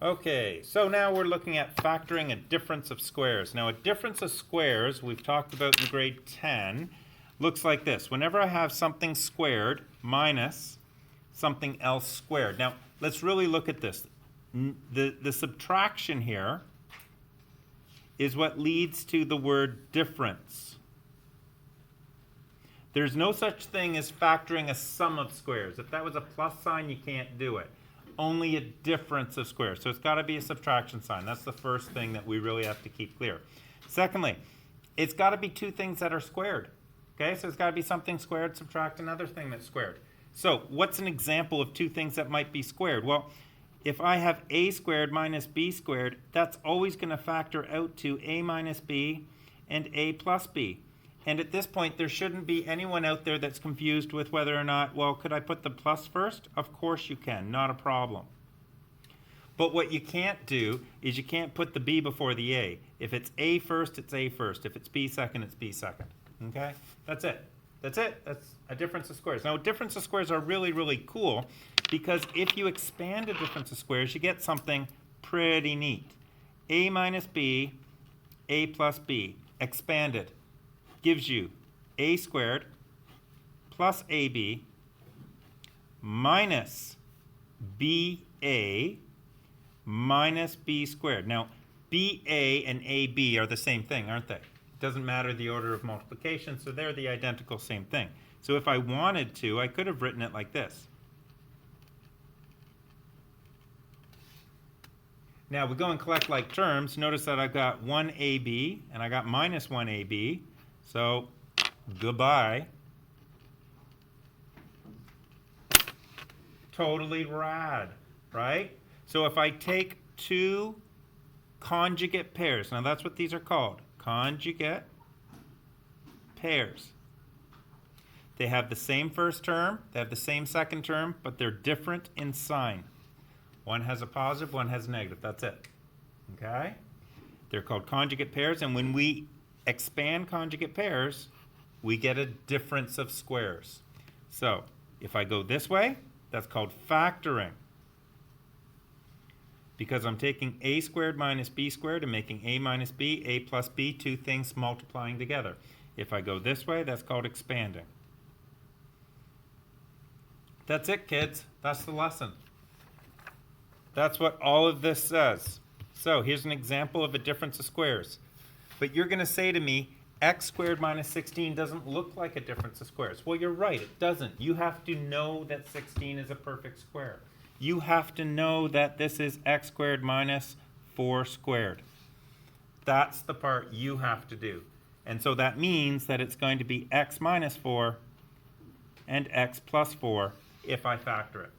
Okay, so now we're looking at factoring a difference of squares. Now a difference of squares, we've talked about in grade 10, looks like this. Whenever I have something squared minus something else squared. Now let's really look at this. The subtraction here is what leads to the word difference. There's no such thing as factoring a sum of squares. If that was a plus sign, you can't do it. Only a difference of squares. So it's got to be a subtraction sign. That's the first thing that we really have to keep clear. Secondly, it's got to be two things that are squared. Okay, so it's got to be something squared, subtract another thing that's squared. So what's an example of two things that might be squared? Well, if I have a squared minus b squared, that's always going to factor out to a minus b and a plus b. And at this point, there shouldn't be anyone out there that's confused with whether or not, well, could I put the plus first? Of course you can, not a problem. But what you can't do is you can't put the b before the a. If it's a first, it's a first. If it's b second, it's b second. Okay? That's it. That's it. That's a difference of squares. Now, difference of squares are really, really cool because if you expand a difference of squares, you get something pretty neat. A minus b, a plus b, expanded, gives you a squared plus ab minus ba minus b squared. Now, ba and ab are the same thing, aren't they? It doesn't matter the order of multiplication, so they're the identical same thing. So if I wanted to, I could have written it like this. Now we go and collect like terms. Notice that I've got 1ab and I got minus 1ab. So goodbye. Totally rad, right? So if I take two conjugate pairs, now that's what these are called, conjugate pairs. They have the same first term, they have the same second term, but they're different in sign. One has a positive, one has a negative. That's it. Okay? They're called conjugate pairs, and when we expand conjugate pairs, we get a difference of squares. So, if I go this way, that's called factoring. Because I'm taking a squared minus b squared and making a minus b, a plus b, two things multiplying together. If I go this way, that's called expanding. That's it, kids. That's the lesson. That's what all of this says. So here's an example of a difference of squares. But you're going to say to me, x squared minus 16 doesn't look like a difference of squares. Well, you're right, it doesn't. You have to know that 16 is a perfect square. You have to know that this is x squared minus 4 squared. That's the part you have to do. And so that means that it's going to be x minus 4 and x plus 4 if I factor it.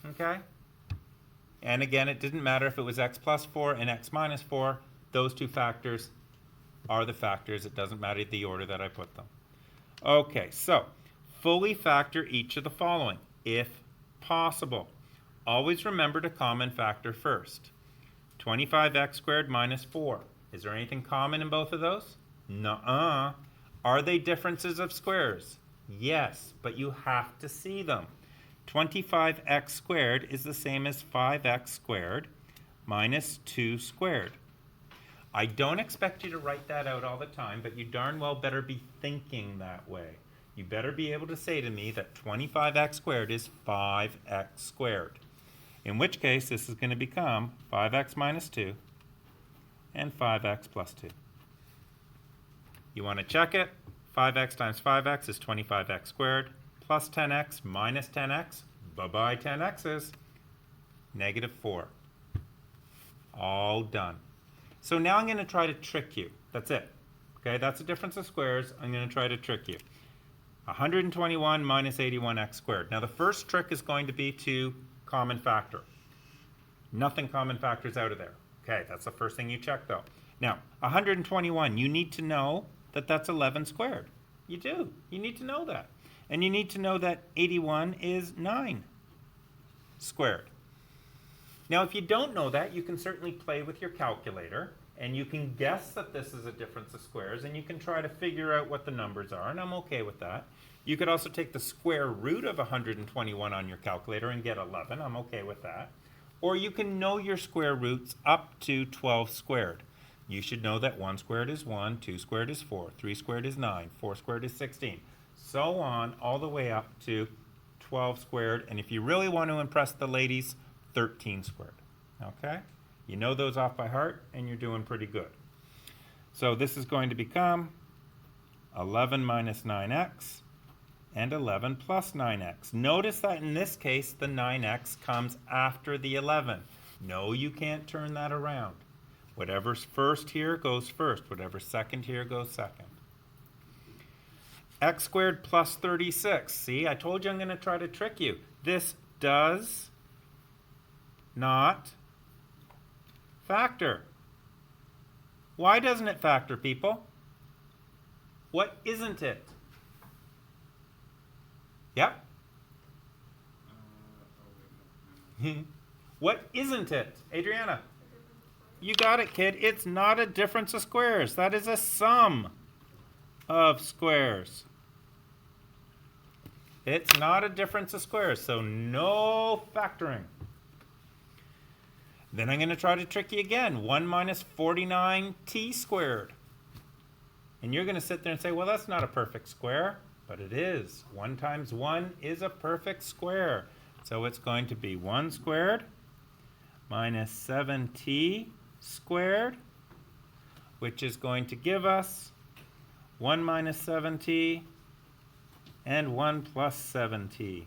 Okay? And again, it didn't matter if it was x plus 4 and x minus 4. Those two factors are the factors. It doesn't matter the order that I put them. Okay, so fully factor each of the following, if possible. Always remember to common factor first. 25x squared minus 4. Is there anything common in both of those? Nuh-uh. Are they differences of squares? Yes, but you have to see them. 25x squared is the same as 5x squared minus 2 squared. I don't expect you to write that out all the time, but you darn well better be thinking that way. You better be able to say to me that 25x squared is 5x squared. In which case, this is going to become 5x minus 2 and 5x plus 2. You want to check it? 5x times 5x is 25x squared. Plus 10x minus 10x, bye-bye 10x's, negative 4. All done. So now I'm going to try to trick you. That's it. Okay, that's a difference of squares. I'm going to try to trick you. 121 minus 81x squared. Now the first trick is going to be to common factor. Nothing common factors out of there. Okay, that's the first thing you check though. Now, 121, you need to know that that's 11 squared. You do. You need to know that. And you need to know that 81 is 9 squared. Now, if you don't know that, you can certainly play with your calculator, and you can guess that this is a difference of squares, and you can try to figure out what the numbers are, and I'm okay with that. You could also take the square root of 121 on your calculator and get 11. I'm okay with that. Or you can know your square roots up to 12 squared. You should know that 1 squared is 1, 2 squared is 4, 3 squared is 9, 4 squared is 16. So on, all the way up to 12 squared. And if you really want to impress the ladies, 13 squared. Okay? You know those off by heart, and you're doing pretty good. So this is going to become 11 minus 9x and 11 plus 9x. Notice that in this case, the 9x comes after the 11. No, you can't turn that around. Whatever's first here goes first. Whatever's second here goes second. X squared plus 36. See, I told you I'm going to try to trick you. This does not factor. Why doesn't it factor, people? What isn't it? Yep. What isn't it? Adriana? You got it, kid. It's not a difference of squares. That is a sum of squares. It's not a difference of squares, so no factoring. Then I'm going to try to trick you again. 1 minus 49t squared. And you're going to sit there and say, well, that's not a perfect square. But it is. 1 times 1 is a perfect square. So it's going to be 1 squared minus 7t squared, which is going to give us 1 minus 7t and 1 plus 7t.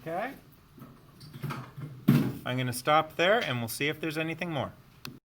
Okay? I'm going to stop there, and we'll see if there's anything more.